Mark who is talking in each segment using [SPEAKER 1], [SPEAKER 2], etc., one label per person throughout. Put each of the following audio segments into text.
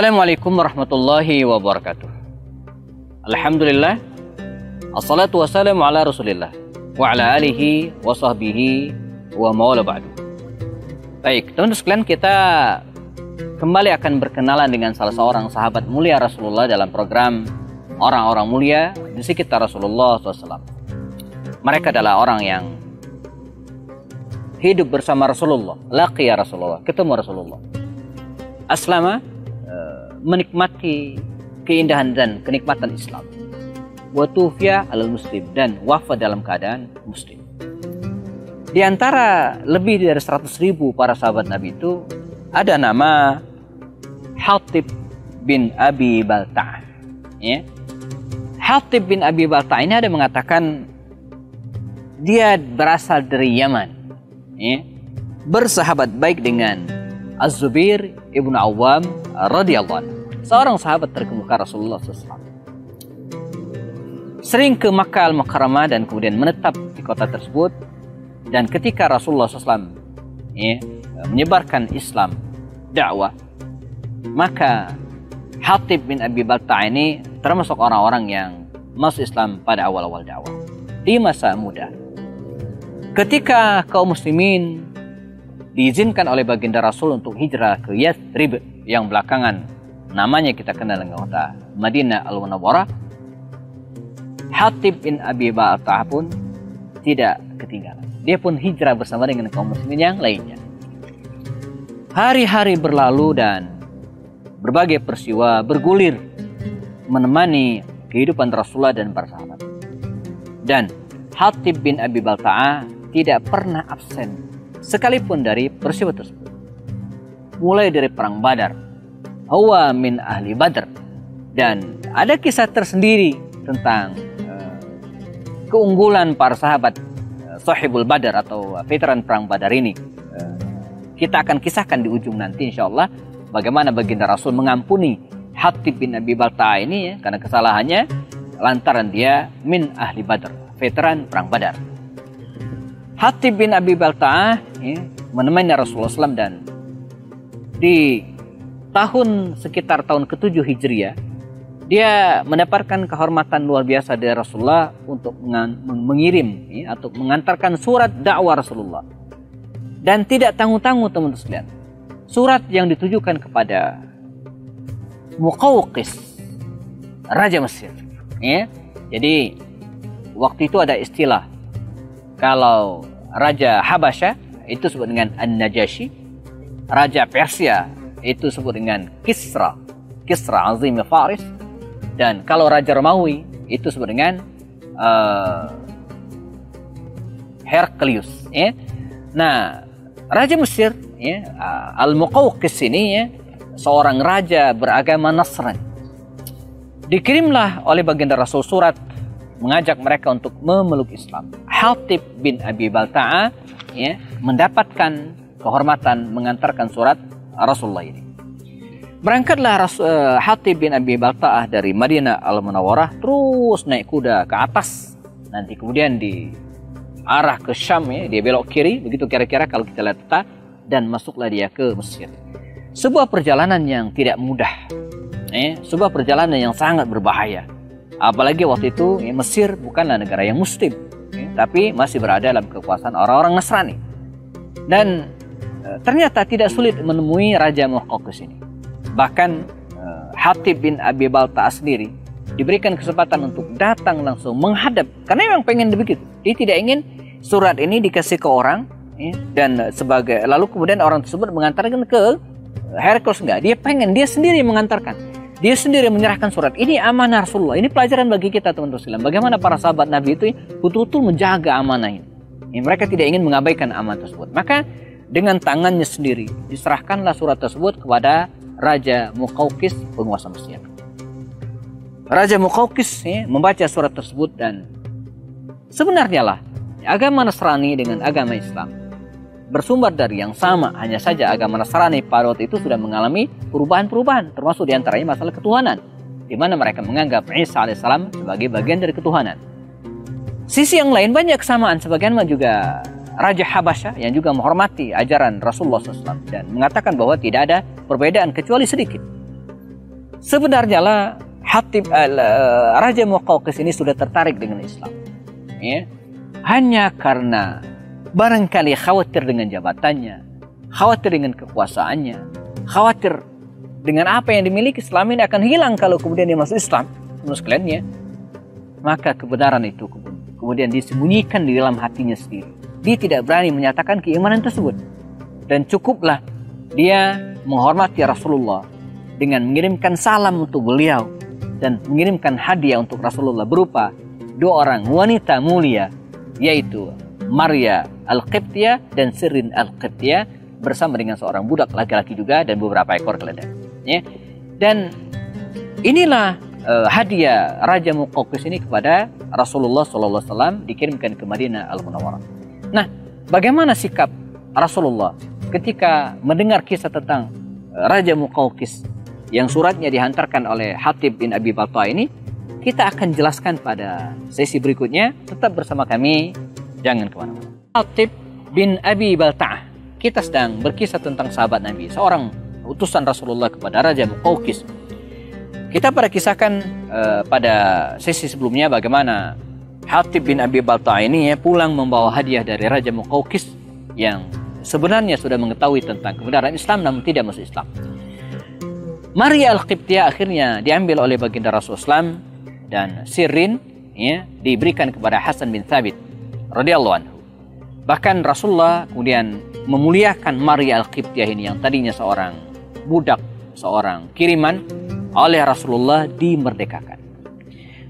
[SPEAKER 1] Assalamualaikum warahmatullahi wabarakatuh. Alhamdulillah, assalatu wassalamu ala rasulillah wa ala alihi wa sahbihi wa mawala ba'du. Baik, teman-teman sekalian, kita kembali akan berkenalan dengan salah seorang sahabat mulia Rasulullah dalam program Orang-Orang Mulia di Sekitar Rasulullah SAW. Mereka adalah orang yang hidup bersama Rasulullah, laqiya Rasulullah, ketemu Rasulullah, aslama, menikmati keindahan dan kenikmatan Islam, wa tufiya alal muslim, dan wafat dalam keadaan muslim. Di antara lebih dari 100.000 para sahabat Nabi itu ada nama Hatib bin Abi Balta'ah. Ya. Hatib bin Abi Balta'ah ini ada mengatakan dia berasal dari Yaman. Ya. Bersahabat baik dengan Az-Zubair ibnu Awam radhiyallahu anhu, seorang sahabat terkemuka Rasulullah SAW. Sering ke Makkah Al-Mukarramah dan kemudian menetap di kota tersebut. Dan ketika Rasulullah SAW menyebarkan Islam, dakwah, maka Hatib bin Abi Balta'ah ini termasuk orang-orang yang masuk Islam pada awal-awal dakwah di masa muda. Ketika kaum muslimin diizinkan oleh baginda Rasul untuk hijrah ke Yathrib yang belakangan namanya kita kenal dengan kota Madinah Al-Munawwarah, Hatib bin Abi Balta'ah pun tidak ketinggalan. Dia pun hijrah bersama dengan kaum muslimin yang lainnya. Hari-hari berlalu dan berbagai peristiwa bergulir menemani kehidupan Rasulullah dan para sahabat. Dan Hatib bin Abi Balta'ah tidak pernah absen sekalipun dari peristiwa tersebut. Mulai dari perang Badar, huwa min ahli Badr, dan ada kisah tersendiri tentang keunggulan para sahabat Sahibul Badar atau veteran perang Badar ini. Kita akan kisahkan di ujung nanti insyaallah bagaimana baginda Rasul mengampuni Hatib bin Abi Balta'ah ini ya, karena kesalahannya lantaran dia min ahli Badr, veteran perang Badar. Hatib bin Abi Balta'ah menemani Rasulullah SAW, dan di sekitar tahun ke-7 Hijriah dia mendapatkan kehormatan luar biasa dari Rasulullah untuk mengirim atau mengantarkan surat dakwah Rasulullah. Dan tidak tanggung-tanggung teman-teman sekalian, surat yang ditujukan kepada Muqawqis, Raja Mesir. Jadi waktu itu ada istilah, kalau Raja Habasyah itu disebut dengan An-Najasyi, Raja Persia itu disebut dengan Kisra Azim Faris, dan kalau Raja Romawi itu disebut dengan Heraklius. Nah, Raja Mesir Al-Muqawqis ini seorang raja beragama Nasrani. Dikirimlah oleh baginda Rasul surat mengajak mereka untuk memeluk Islam. Hatib bin Abi Balta'ah mendapatkan kehormatan mengantarkan surat Rasulullah ini. Berangkatlah Hatib bin Abi Balta'ah dari Madinah Al-Munawwarah, terus naik kuda ke atas, nanti kemudian di arah ke Syam, dia belok kiri, begitu kira-kira kalau kita lihat peta, dan masuklah dia ke Mesir. Sebuah perjalanan yang tidak mudah, sebuah perjalanan yang sangat berbahaya. Apalagi waktu itu Mesir bukanlah negara yang muslim, tapi masih berada dalam kekuasaan orang-orang Nasrani. Dan ternyata tidak sulit menemui Raja Muqawqis ini. Bahkan Hatib bin Abi Balta'ah sendiri diberikan kesempatan untuk datang langsung menghadap, karena memang pengen begitu. Dia tidak ingin surat ini dikasih ke orang dan sebagai lalu kemudian orang tersebut mengantarkan ke Heraklius. Enggak, dia pengen dia sendiri mengantarkan. Dia sendiri menyerahkan surat ini, amanah Rasulullah. Ini pelajaran bagi kita teman-teman sekalian. Bagaimana para sahabat Nabi itu betul-betul menjaga amanah ini. Mereka tidak ingin mengabaikan amanah tersebut. Maka dengan tangannya sendiri diserahkanlah surat tersebut kepada Raja Muqawqis, penguasa Mesir. Raja Muqawqis membaca surat tersebut, dan sebenarnya lah agama Nasrani dengan agama Islam bersumber dari yang sama. Hanya saja agama Nasrani pada waktu itu sudah mengalami perubahan-perubahan, termasuk diantaranya masalah ketuhanan, di mana mereka menganggap Isa alaihissalam sebagai bagian dari ketuhanan. Sisi yang lain banyak kesamaan, sebagian juga Raja Habasyah yang juga menghormati ajaran Rasulullah SAW dan mengatakan bahwa tidak ada perbedaan kecuali sedikit. Sebenarnya lah Raja Muqawqis ini sudah tertarik dengan Islam, ya. Hanya karena barangkali khawatir dengan jabatannya, khawatir dengan kekuasaannya, khawatir dengan apa yang dimiliki selama ini akan hilang kalau kemudian dia masuk Islam, sekalian, ya. Maka kebenaran itu kemudian disembunyikan di dalam hatinya sendiri. Dia tidak berani menyatakan keimanan tersebut. Dan cukuplah dia menghormati Rasulullah dengan mengirimkan salam untuk beliau dan mengirimkan hadiah untuk Rasulullah berupa 2 orang wanita mulia, yaitu Maria Al-Qibtiyah dan Sirin Al-Qibtiyah, bersama dengan seorang budak laki-laki juga dan beberapa ekor keledai, ya. Dan inilah hadiah Raja Muqawqis ini kepada Rasulullah SAW, dikirimkan ke Madinah Al-Munawwarah. Nah, bagaimana sikap Rasulullah ketika mendengar kisah tentang Raja Muqawqis yang suratnya dihantarkan oleh Hatib bin Abi Balta'a ini? Kita akan jelaskan pada sesi berikutnya. Tetap bersama kami, jangan kemana-mana. Hatib bin Abi Balta'a. Kita sedang berkisah tentang sahabat Nabi, seorang utusan Rasulullah kepada Raja Muqawqis. Kita pada kisahkan pada sesi sebelumnya bagaimana Hatib bin Abi Balta'a ini, ya, pulang membawa hadiah dari Raja Muqawqis yang sebenarnya sudah mengetahui tentang kebenaran Islam namun tidak masuk Islam. Maria Al-Qibtiyah akhirnya diambil oleh baginda Rasulullah SAW, dan Sirin, ya, diberikan kepada Hasan bin Thabit radhiyallahu anhu. Bahkan Rasulullah kemudian memuliakan Maria Al-Qibtiyah ini yang tadinya seorang budak, seorang kiriman, oleh Rasulullah dimerdekakan.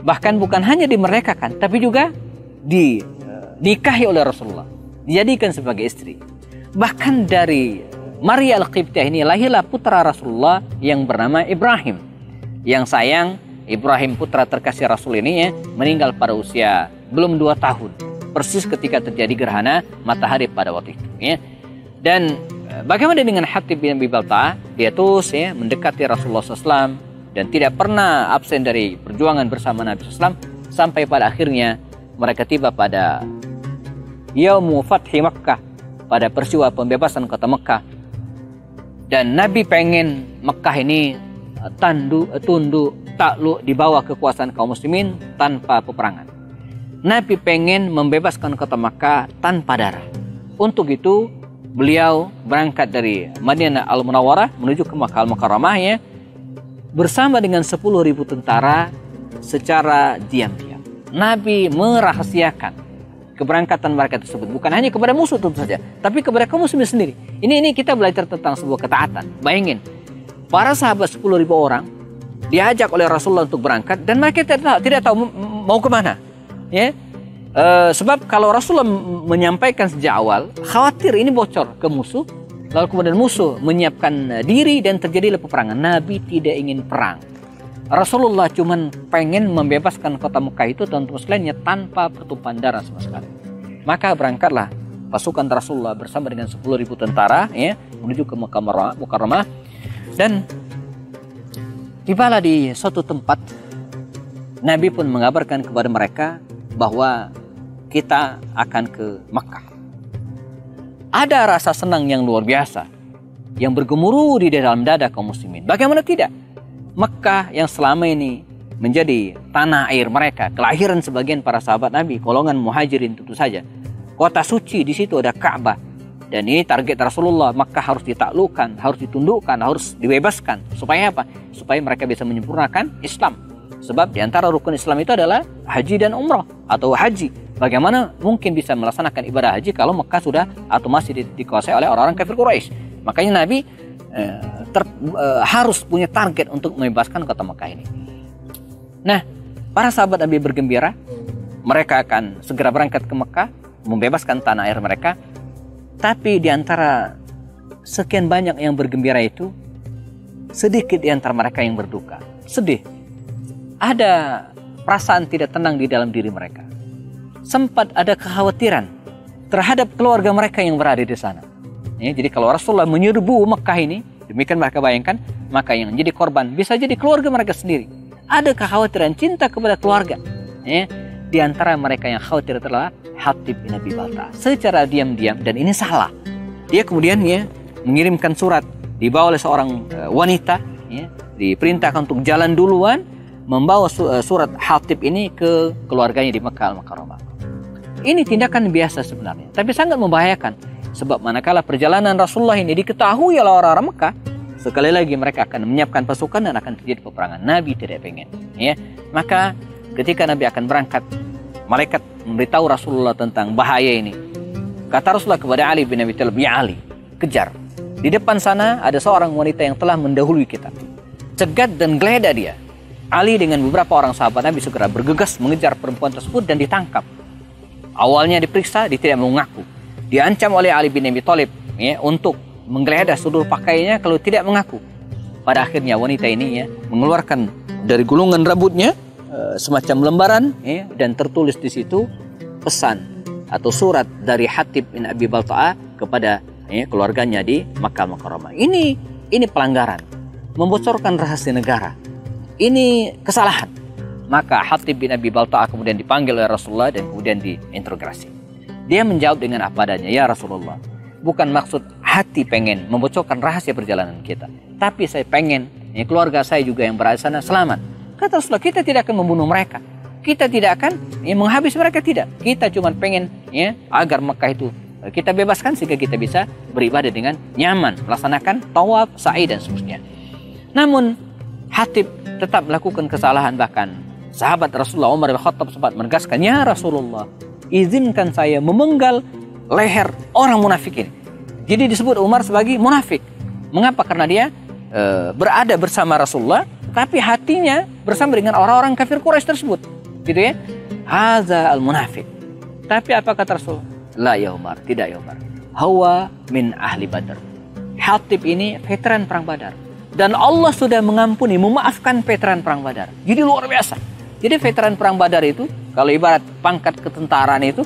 [SPEAKER 1] Bahkan bukan hanya dimerdekakan, tapi juga dinikahi oleh Rasulullah, dijadikan sebagai istri. Bahkan dari Maria Al-Qibtiyah ini lahirlah putra Rasulullah yang bernama Ibrahim. Yang sayang, Ibrahim putra terkasih Rasul ini, ya, meninggal pada usia belum 2 tahun. Persis ketika terjadi gerhana matahari pada waktu itu, ya. Dan bagaimana dengan Hatib bin Abi Balta'a? Dia terus, ya, mendekati Rasulullah SAW dan tidak pernah absen dari perjuangan bersama Nabi SAW, sampai pada akhirnya mereka tiba pada Yaumu Fathi Makkah, pada peristiwa pembebasan kota Mekah. Dan Nabi pengen Mekah ini tunduk, takluk di bawah kekuasaan kaum muslimin tanpa peperangan. Nabi pengen membebaskan kota Mekah tanpa darah. Untuk itu beliau berangkat dari Madinah Al-Munawwarah menuju ke Makkah Al-Mukarramah, ya, bersama dengan 10.000 tentara secara diam-diam. Nabi merahasiakan keberangkatan mereka tersebut, bukan hanya kepada musuh tentu saja, tapi kepada kaum muslimin sendiri. Ini kita belajar tentang sebuah ketaatan. Bayangin, para sahabat 10.000 orang diajak oleh Rasulullah untuk berangkat dan mereka tidak tahu mau kemana, ya. Sebab kalau Rasulullah menyampaikan sejak awal, khawatir ini bocor ke musuh, lalu kemudian musuh menyiapkan diri dan terjadilah peperangan. Nabi tidak ingin perang. Rasulullah cuman pengen membebaskan kota Mekah itu, teman-teman sekalian, tanpa pertumpahan darah sama sekali. Maka berangkatlah pasukan Rasulullah bersama dengan 10.000 tentara, ya, menuju ke Makkah Mukarramah. Dan tibalah di suatu tempat, Nabi pun mengabarkan kepada mereka bahwa kita akan ke Makkah. Ada rasa senang yang luar biasa yang bergemuruh di dalam dada kaum muslimin. Bagaimana tidak? Mekah yang selama ini menjadi tanah air mereka, kelahiran sebagian para sahabat Nabi, golongan muhajirin tentu saja. Kota suci, di situ ada Ka'bah. Dan ini target Rasulullah, Mekah harus ditaklukkan, harus ditundukkan, harus dibebaskan. Supaya apa? Supaya mereka bisa menyempurnakan Islam. Sebab di antara rukun Islam itu adalah haji dan umrah atau haji. Bagaimana mungkin bisa melaksanakan ibadah haji kalau Mekah sudah atau masih dikuasai oleh orang-orang kafir Quraisy? Makanya Nabi harus punya target untuk membebaskan kota Mekah ini. Nah, para sahabat Nabi bergembira, mereka akan segera berangkat ke Mekah, membebaskan tanah air mereka. Tapi di antara sekian banyak yang bergembira itu, sedikit di antara mereka yang berduka, sedih. Ada perasaan tidak tenang di dalam diri mereka. Sempat ada kekhawatiran terhadap keluarga mereka yang berada di sana. Ya, jadi kalau Rasulullah menyerbu Mekah ini, demikian mereka bayangkan, maka yang jadi korban bisa jadi keluarga mereka sendiri. Ada kekhawatiran cinta kepada keluarga. Ya, di antara mereka yang khawatir adalah Hatib bin Abi Balta'a. Secara diam-diam, dan ini salah. Dia kemudian, ya, mengirimkan surat dibawa oleh seorang wanita, ya, diperintahkan untuk jalan duluan, membawa surat Hatib ini ke keluarganya di Mekah Al-Mukarramah. Ini tindakan biasa sebenarnya, tapi sangat membahayakan. Sebab manakala perjalanan Rasulullah ini diketahui oleh orang-orang Mekah, sekali lagi mereka akan menyiapkan pasukan dan akan terjadi peperangan. Nabi tidak pengen. Ya. Maka ketika Nabi akan berangkat, malaikat memberitahu Rasulullah tentang bahaya ini. Kata Rasulullah kepada Ali bin Abi Thalib, "Ya Ali, kejar. Di depan sana ada seorang wanita yang telah mendahului kita. Cegat dan geledah dia." Ali dengan beberapa orang sahabat Nabi segera bergegas mengejar perempuan tersebut dan ditangkap. Awalnya diperiksa, dia tidak mau mengaku. Diancam oleh Ali bin Abi Thalib ya, untuk menggeledah seluruh pakaiannya kalau tidak mengaku. Pada akhirnya wanita ini ya, mengeluarkan dari gulungan rambutnya semacam lembaran ya, dan tertulis di situ pesan atau surat dari Hatib bin Abi Balta'ah kepada ya, keluarganya di Makkah Al-Mukarramah. Ini pelanggaran, membocorkan rahasia negara. Ini kesalahan. Maka Hatib bin Abi Balta'ah kemudian dipanggil oleh Rasulullah dan kemudian diinterogasi. Dia menjawab dengan apa adanya, "Ya Rasulullah, bukan maksud hati pengen membocorkan rahasia perjalanan kita, tapi saya pengen ya, keluarga saya juga yang berada di sana selamat." Kata Rasulullah, "Kita tidak akan membunuh mereka. Kita tidak akan ya, menghabis mereka, tidak. Kita cuma pengen ya, agar Mekah itu kita bebaskan sehingga kita bisa beribadah dengan nyaman, melaksanakan tawaf, sa'i dan seterusnya." Namun Hatib tetap melakukan kesalahan. Bahkan sahabat Rasulullah Umar bin Khattab sempat menegaskan, "Ya Rasulullah, izinkan saya memenggal leher orang munafik ini." Jadi disebut Umar sebagai munafik. Mengapa? Karena dia berada bersama Rasulullah, tapi hatinya bersama dengan orang-orang kafir Quraisy tersebut. Gitu ya. Haza al-munafik. Tapi apa kata Rasulullah? La ya Umar, tidak ya Umar. Hawa min ahli Badar. Hatib ini veteran perang Badar. Dan Allah sudah mengampuni, memaafkan veteran perang Badar. Jadi luar biasa. Jadi veteran perang Badar itu, kalau ibarat pangkat ketentaraan itu,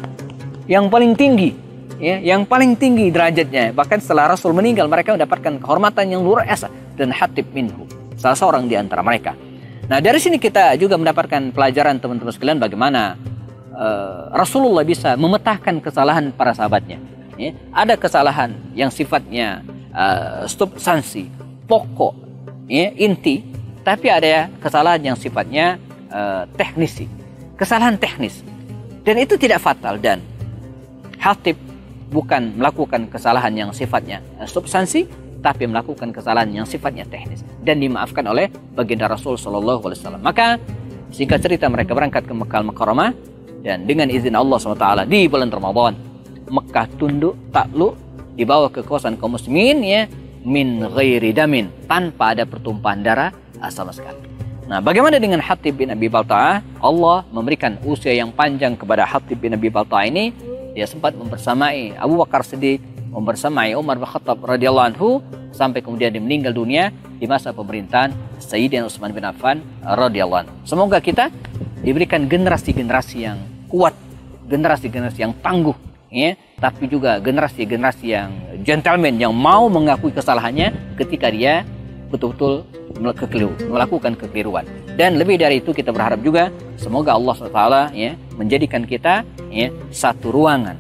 [SPEAKER 1] yang paling tinggi. Ya, yang paling tinggi derajatnya. Bahkan setelah Rasul meninggal, mereka mendapatkan kehormatan yang luar biasa. Dan Hatib minhu, salah seorang di antara mereka. Nah, dari sini kita juga mendapatkan pelajaran teman-teman sekalian bagaimana Rasulullah bisa memetakan kesalahan para sahabatnya. Ya, ada kesalahan yang sifatnya substansi, pokok, ya, inti, tapi ada kesalahan yang sifatnya teknisi, kesalahan teknis, dan itu tidak fatal. Dan Hatib bukan melakukan kesalahan yang sifatnya substansi, tapi melakukan kesalahan yang sifatnya teknis dan dimaafkan oleh baginda Rasul Shallallahu Alaihi Wasallam. Maka singkat cerita mereka berangkat ke Mekah Al-Mukarramah dan dengan izin Allah SWT di bulan Ramadan Mekah tunduk takluk dibawa ke kawasan kaum muslimin ya, min ghairi damin, tanpa ada pertumpahan darah sama sekali. Nah, bagaimana dengan Hatib bin Abi Balta'ah? Allah memberikan usia yang panjang kepada Hatib bin Abi Balta'ah ini. Dia sempat membersamai Abu Bakar Siddiq, membersamai Umar bin Khattab radhiyallahu anhu, sampai kemudian dia meninggal dunia di masa pemerintahan Sayyidina Utsman bin Affan radhiyallahu anhu. Semoga kita diberikan generasi-generasi yang kuat, generasi-generasi yang tangguh, ya, tapi juga generasi-generasi yang gentleman, yang mau mengakui kesalahannya ketika dia betul-betul melakukan kekeliruan. Dan lebih dari itu kita berharap juga semoga Allah SWT ya, menjadikan kita ya, satu ruangan,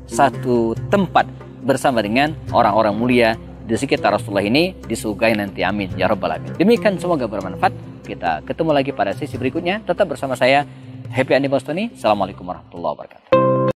[SPEAKER 1] satu tempat bersama dengan orang-orang mulia di sekitar Rasulullah ini di surga nanti, amin ya rabbal alamin. Demikian, semoga bermanfaat. Kita ketemu lagi pada sesi berikutnya. Tetap bersama saya Happy Andi Bostoni. Assalamualaikum warahmatullahi wabarakatuh.